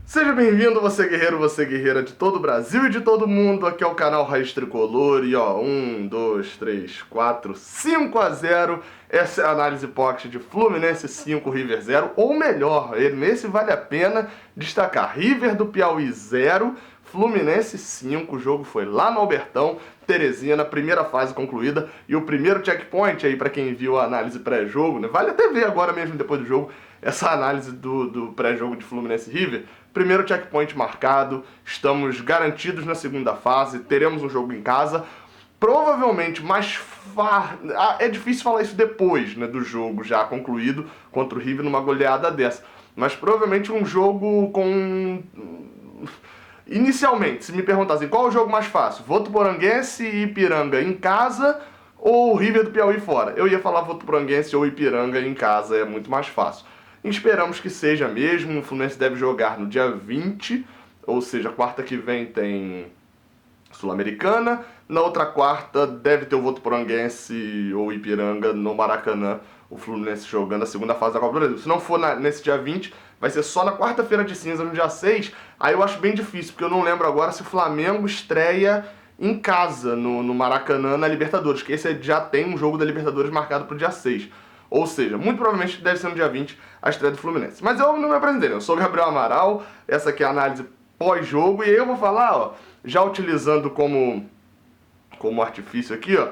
Seja bem-vindo, você guerreiro, você guerreira de todo o Brasil e de todo mundo. Aqui é o canal Raiz Tricolor e ó, 1, 2, 3, 4, 5-0. Essa é a análise pocket de Fluminense 5, River 0. Ou melhor, nesse vale a pena destacar River do Piauí 0, Fluminense 5. O jogo foi lá no Albertão, Teresina, primeira fase concluída. E o primeiro checkpoint aí, pra quem viu a análise pré-jogo, né? Vale até ver agora mesmo, depois do jogo, essa análise do pré-jogo de Fluminense e River. Primeiro checkpoint marcado, estamos garantidos na segunda fase, teremos um jogo em casa. Provavelmente é difícil falar isso depois, né, do jogo já concluído contra o River numa goleada dessa. Mas provavelmente um jogo com... Inicialmente, se me perguntassem qual é o jogo mais fácil, Votuporanguense e Ipiranga em casa ou River do Piauí fora, eu ia falar Votuporanguense ou Ipiranga em casa, é muito mais fácil. Esperamos que seja mesmo. O Fluminense deve jogar no dia 20, ou seja, quarta que vem tem Sul-Americana. Na outra quarta deve ter o Votuporanguense ou Ipiranga no Maracanã, o Fluminense jogando a segunda fase da Copa do Brasil. Se não for nesse dia 20, vai ser só na quarta-feira de cinza, no dia 6. Aí eu acho bem difícil, porque eu não lembro agora se o Flamengo estreia em casa no Maracanã na Libertadores, que esse já tem um jogo da Libertadores marcado para o dia 6. Ou seja, muito provavelmente deve ser no dia 20 a estreia do Fluminense. Mas eu não me apresentei, eu sou o Gabriel Amaral, essa aqui é a análise pós-jogo, e aí eu vou falar, ó, já utilizando como artifício aqui, ó,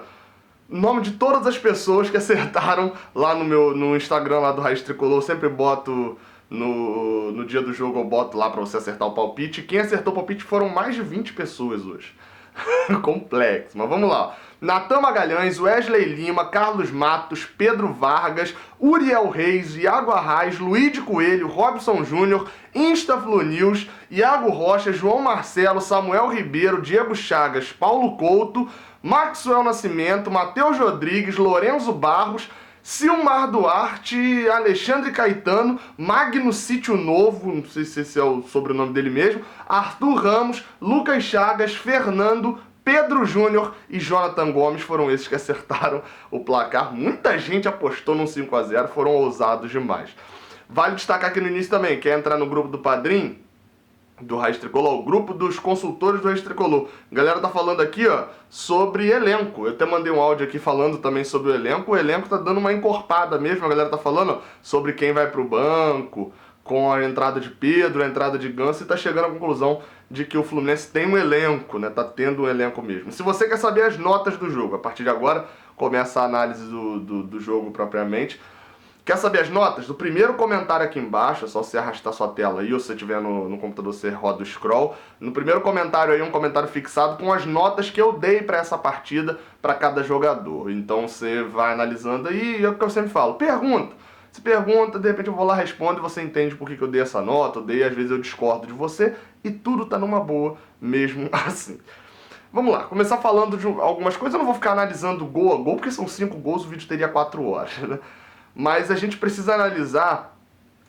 nome de todas as pessoas que acertaram lá no Instagram lá do Raiz Tricolor. Eu sempre boto no dia do jogo, eu boto lá pra você acertar o palpite. Quem acertou o palpite foram mais de 20 pessoas hoje. Complexo, mas vamos lá. Natan Magalhães, Wesley Lima, Carlos Matos, Pedro Vargas, Uriel Reis, Iago Arraes, Luiz de Coelho, Robson Júnior, InstaFlu News, Iago Rocha, João Marcelo, Samuel Ribeiro, Diego Chagas, Paulo Couto, Maxwell Nascimento, Matheus Rodrigues, Lorenzo Barros, Silmar Duarte, Alexandre Caetano, Magno Sítio Novo, não sei se esse é o sobrenome dele mesmo, Arthur Ramos, Lucas Chagas, Fernando, Pedro Júnior e Jonathan Gomes foram esses que acertaram o placar. Muita gente apostou num 5-0, foram ousados demais. Vale destacar aqui no início também, quer entrar no grupo do Padrim, do Raiz Tricolor, o grupo dos consultores do Raiz Tricolor. A galera tá falando aqui, ó, sobre elenco. Eu até mandei um áudio aqui falando também sobre o elenco tá dando uma encorpada mesmo. A galera tá falando, ó, sobre quem vai pro banco, com a entrada de Pedro, a entrada de Ganso, e tá chegando à conclusão de que o Fluminense tem um elenco, né? Tá tendo um elenco mesmo. Se você quer saber as notas do jogo, a partir de agora começa a análise do jogo propriamente. Quer saber as notas? Do primeiro comentário aqui embaixo, é só você arrastar sua tela aí, ou se você estiver no computador, você roda o scroll. No primeiro comentário aí, um comentário fixado com as notas que eu dei para essa partida, para cada jogador. Então você vai analisando aí, é o que eu sempre falo, pergunta. Se pergunta, de repente eu vou lá, respondo e você entende por que eu dei essa nota, eu dei, às vezes eu discordo de você, e tudo tá numa boa, mesmo assim. Vamos lá, começar falando de algumas coisas. Eu não vou ficar analisando gol a gol, porque são 5 gols, o vídeo teria 4 horas, né? Mas a gente precisa analisar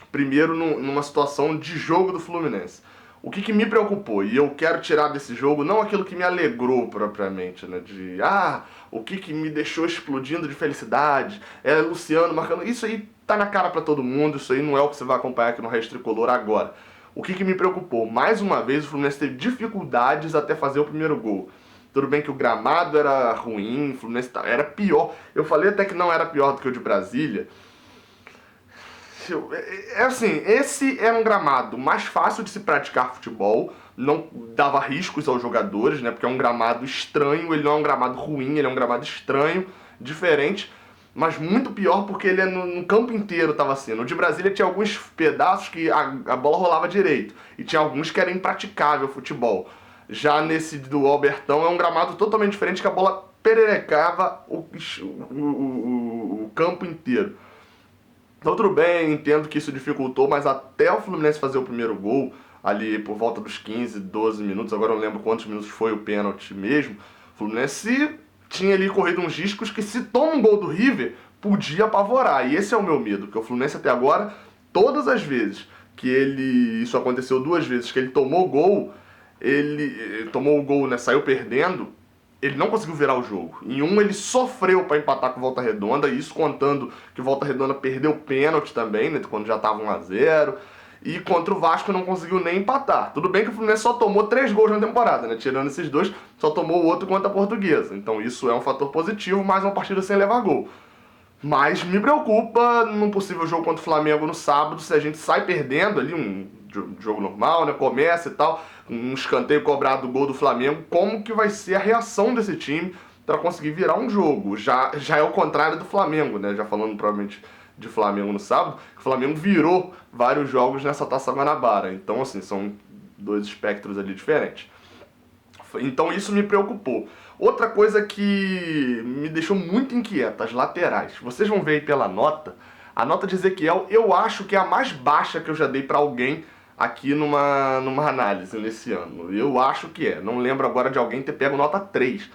primeiro numa situação de jogo do Fluminense. O que me preocupou, e eu quero tirar desse jogo, não aquilo que me alegrou propriamente, né? O que me deixou explodindo de felicidade, é Luciano marcando. Isso aí tá na cara pra todo mundo, isso aí não é o que você vai acompanhar aqui no Raiz Tricolor agora. O que me preocupou? Mais uma vez o Fluminense teve dificuldades até fazer o primeiro gol. Tudo bem que o gramado era ruim, o Fluminense era pior. Eu falei até que não era pior do que o de Brasília. É assim, esse era um gramado mais fácil de se praticar futebol, não dava riscos aos jogadores, né? Porque é um gramado estranho, ele não é um gramado ruim, ele é um gramado estranho, diferente, mas muito pior porque ele é no campo inteiro estava assim. No de Brasília tinha alguns pedaços que a bola rolava direito, e tinha alguns que era impraticável futebol. Já nesse do Albertão é um gramado totalmente diferente, que a bola pererecava o campo inteiro. Então tudo bem, entendo que isso dificultou, mas até o Fluminense fazer o primeiro gol, ali por volta dos 15, 12 minutos, agora eu não lembro quantos minutos foi o pênalti mesmo, o Fluminense tinha ali corrido uns riscos que, se toma um gol do River, podia apavorar. E esse é o meu medo, porque o Fluminense até agora, todas as vezes que isso aconteceu 2 vezes, que ele tomou gol, ele tomou o gol, né, saiu perdendo, ele não conseguiu virar o jogo. Em um ele sofreu para empatar com Volta Redonda, isso contando que Volta Redonda perdeu o pênalti também, né, quando já estava 1-0. e contra o Vasco não conseguiu nem empatar. Tudo bem que o Fluminense só tomou 3 gols na temporada, né? Tirando esses 2, só tomou o outro contra a Portuguesa. Então isso é um fator positivo, mais uma partida sem levar gol. Mas me preocupa num possível jogo contra o Flamengo no sábado, se a gente sai perdendo ali, um jogo normal, né? Começa e tal, um escanteio cobrado do gol do Flamengo, como que vai ser a reação desse time para conseguir virar um jogo? Já é o contrário do Flamengo, né? Já falando provavelmente de Flamengo no sábado, o Flamengo virou vários jogos nessa Taça Guanabara. Então, assim, são 2 espectros ali diferentes. Então isso me preocupou. Outra coisa que me deixou muito inquieta, as laterais. Vocês vão ver aí pela nota, a nota de Ezequiel eu acho que é a mais baixa que eu já dei para alguém aqui numa análise nesse ano. Eu acho que é. Não lembro agora de alguém ter pego nota 3,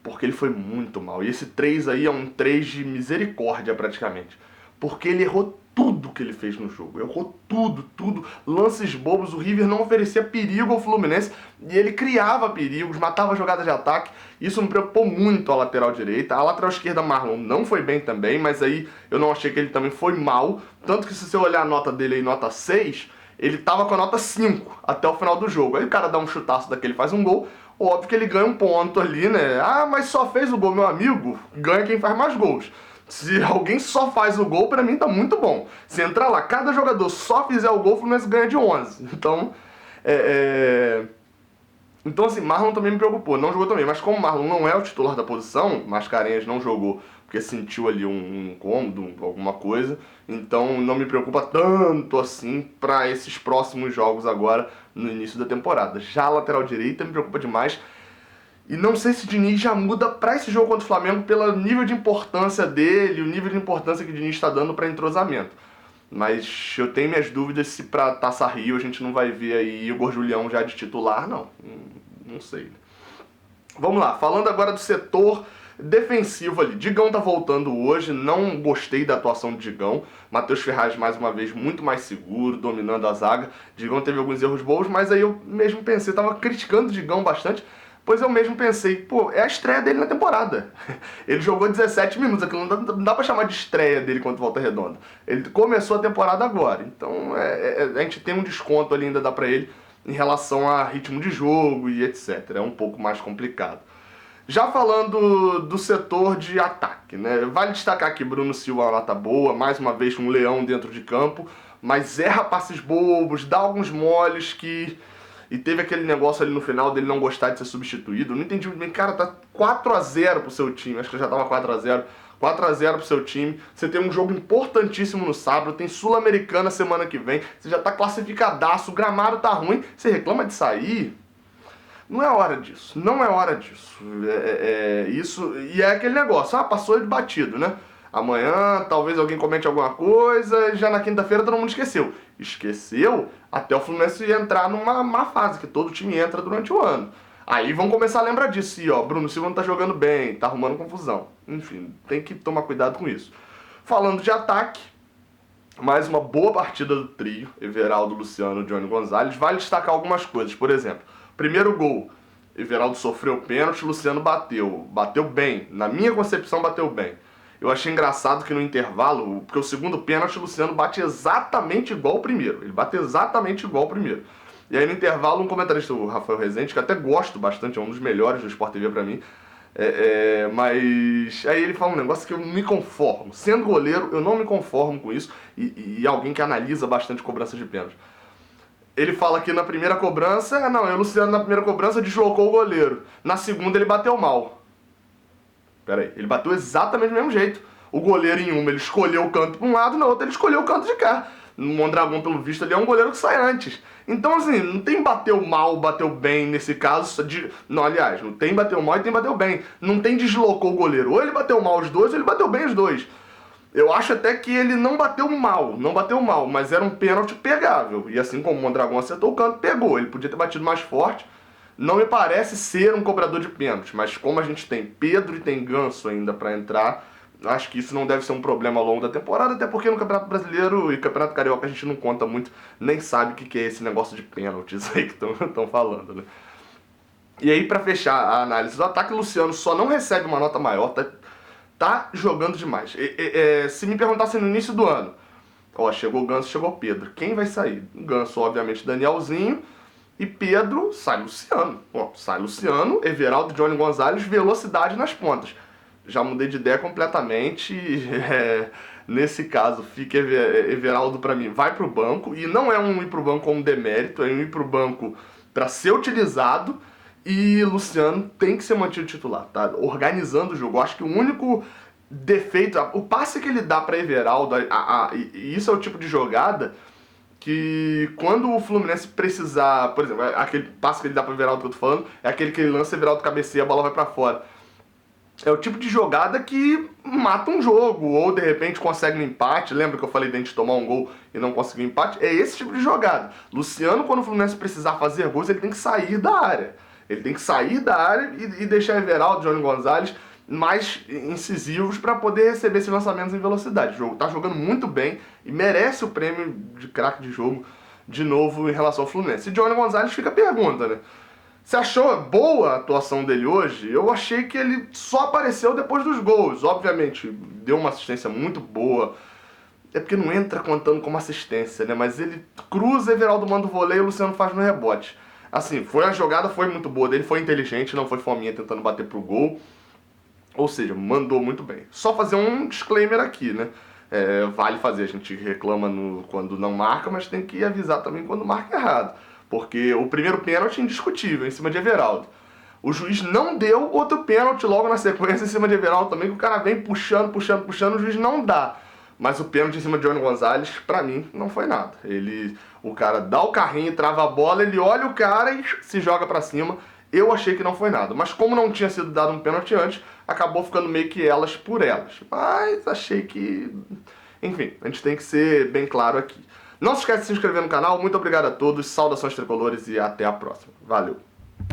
porque ele foi muito mal. E esse 3 aí é um 3 de misericórdia praticamente. Porque ele errou tudo que ele fez no jogo. Errou tudo. Lances bobos, o River não oferecia perigo ao Fluminense e ele criava perigos, matava jogadas de ataque. Isso me preocupou muito a lateral direita. A lateral esquerda, Marlon, não foi bem também, mas aí eu não achei que ele também foi mal. Tanto que se você olhar a nota dele aí, nota 6, ele tava com a nota 5 até o final do jogo. Aí o cara dá um chutaço daquele, faz um gol. Óbvio que ele ganha um ponto ali, né? Ah, mas só fez o gol, meu amigo. Ganha quem faz mais gols. Se alguém só faz o gol, pra mim tá muito bom. Se entrar lá, cada jogador só fizer o gol, o Fluminense ganha de 11. Então, Então, assim, Marlon também me preocupou. Não jogou também, mas como Marlon não é o titular da posição, Mascarenhas não jogou porque sentiu ali um incômodo, alguma coisa. Então, não me preocupa tanto assim pra esses próximos jogos agora, no início da temporada. Já a lateral direita me preocupa demais. E não sei se o Diniz já muda pra esse jogo contra o Flamengo pelo nível de importância dele, o nível de importância que o Diniz está dando pra entrosamento. Mas eu tenho minhas dúvidas se pra Taça Rio a gente não vai ver aí Igor Julião já de titular, não. Não sei. Vamos lá, falando agora do setor defensivo ali. Digão tá voltando hoje, não gostei da atuação do Digão. Matheus Ferraz mais uma vez muito mais seguro, dominando a zaga. Digão teve alguns erros bons, mas aí eu mesmo pensei, tava criticando o Digão bastante, pois eu mesmo pensei, pô, é a estreia dele na temporada. Ele jogou 17 minutos, aquilo não dá pra chamar de estreia dele contra o Volta Redonda. Ele começou a temporada agora, então a gente tem um desconto ali, ainda dá pra ele, em relação a ritmo de jogo e etc. É um pouco mais complicado. Já falando do setor de ataque, né? Vale destacar aqui Bruno Silva, uma nota boa, mais uma vez um leão dentro de campo, mas erra passes bobos, dá alguns moles que... E teve aquele negócio ali no final dele não gostar de ser substituído. Eu não entendi muito bem. Cara, tá 4-0 pro seu time. Acho que já tava 4-0. 4-0 pro seu time. Você tem um jogo importantíssimo no sábado. Tem Sul-Americana semana que vem. Você já tá classificadaço. O gramado tá ruim. Você reclama de sair? Não é hora disso. Não é hora disso. Isso. E é aquele negócio. Ah, passou de batido, né? Amanhã talvez alguém comente alguma coisa, já na quinta-feira todo mundo esqueceu. Esqueceu até o Fluminense entrar numa má fase, que todo time entra durante o ano. Aí vão começar a lembrar disso, e ó, Bruno Silva não tá jogando bem, tá arrumando confusão. Enfim, tem que tomar cuidado com isso. Falando de ataque, mais uma boa partida do trio, Everaldo, Luciano, Johnny Gonzalez. Vale destacar algumas coisas, por exemplo, primeiro gol, Everaldo sofreu pênalti, Luciano bateu bem, na minha concepção bateu bem. Eu achei engraçado que no intervalo, porque o segundo pênalti, o Luciano bate exatamente igual ao primeiro. Ele bate exatamente igual ao primeiro. E aí no intervalo, um comentarista, o Rafael Rezende, que até gosto bastante, é um dos melhores do Sport TV pra mim, mas aí ele fala um negócio que eu não me conformo. Sendo goleiro, eu não me conformo com isso, e alguém que analisa bastante cobranças de pênalti. Ele fala que na primeira cobrança, o Luciano na primeira cobrança deslocou o goleiro. Na segunda ele bateu mal. Pera aí, ele bateu exatamente do mesmo jeito. O goleiro em uma ele escolheu o canto para um lado, na outra ele escolheu o canto de cá. No Mondragão, pelo visto, ele é um goleiro que sai antes. Então, assim, não tem bateu mal, bateu bem nesse caso. Não, aliás, não tem bateu mal e tem bateu bem. Não tem deslocou o goleiro. Ou ele bateu mal os dois, ou ele bateu bem os dois. Eu acho até que ele não bateu mal, mas era um pênalti pegável. E assim como o Mondragão acertou o canto, pegou. Ele podia ter batido mais forte. Não me parece ser um cobrador de pênalti, mas como a gente tem Pedro e tem Ganso ainda para entrar, acho que isso não deve ser um problema ao longo da temporada, até porque no Campeonato Brasileiro e Campeonato Carioca a gente não conta muito, nem sabe o que é esse negócio de pênaltis aí que estão falando, né? E aí, para fechar a análise do ataque, o Luciano só não recebe uma nota maior, tá jogando demais. Se me perguntassem no início do ano, Ó, chegou o Ganso, chegou o Pedro. Quem vai sair? Ganso, obviamente, Danielzinho. E Pedro, sai Luciano. Ó, sai Luciano, Everaldo, Johnny Gonzalez, velocidade nas pontas. Já mudei de ideia completamente. Nesse caso, fica Everaldo pra mim, vai pro banco. E não é um ir pro banco com um demérito, é um ir pro banco pra ser utilizado. E Luciano tem que ser mantido titular, tá? Organizando o jogo. Eu acho que o único defeito, o passe que ele dá pra Everaldo, e isso é o tipo de jogada que quando o Fluminense precisar, por exemplo, aquele passe que ele dá pro Everaldo que eu tô falando, é aquele que ele lança, Everaldo cabeceia, a bola vai pra fora. É o tipo de jogada que mata um jogo, ou de repente consegue um empate. Lembra que eu falei de a gente tomar um gol e não conseguir um empate? É esse tipo de jogada. Luciano, quando o Fluminense precisar fazer gols, ele tem que sair da área. Ele tem que sair da área e deixar Everaldo, Johnny Gonzalez mais incisivos para poder receber esses lançamentos em velocidade. O jogo tá jogando muito bem e merece o prêmio de craque de jogo de novo em relação ao Fluminense. E Johnny Gonzalez, fica a pergunta, né? Você achou boa a atuação dele hoje? Eu achei que ele só apareceu depois dos gols. Obviamente, deu uma assistência muito boa. É porque não entra contando como assistência, né? Mas ele cruza, Everaldo manda o voleio e o Luciano faz no rebote. Assim, foi a jogada, foi muito boa dele, foi inteligente, não foi fominha tentando bater pro gol. Ou seja, mandou muito bem. Só fazer um disclaimer aqui, né? Vale fazer, a gente reclama quando não marca, mas tem que avisar também quando marca errado. Porque o primeiro pênalti é indiscutível, em cima de Everaldo. O juiz não deu outro pênalti logo na sequência em cima de Everaldo também, que o cara vem puxando, o juiz não dá. Mas o pênalti em cima de Johnny Gonzalez, pra mim, não foi nada. O cara dá o carrinho, trava a bola, ele olha o cara e se joga pra cima. Eu achei que não foi nada. Mas como não tinha sido dado um pênalti antes, acabou ficando meio que elas por elas. Mas achei que... Enfim, a gente tem que ser bem claro aqui. Não se esqueça de se inscrever no canal. Muito obrigado a todos, saudações tricolores e até a próxima. Valeu!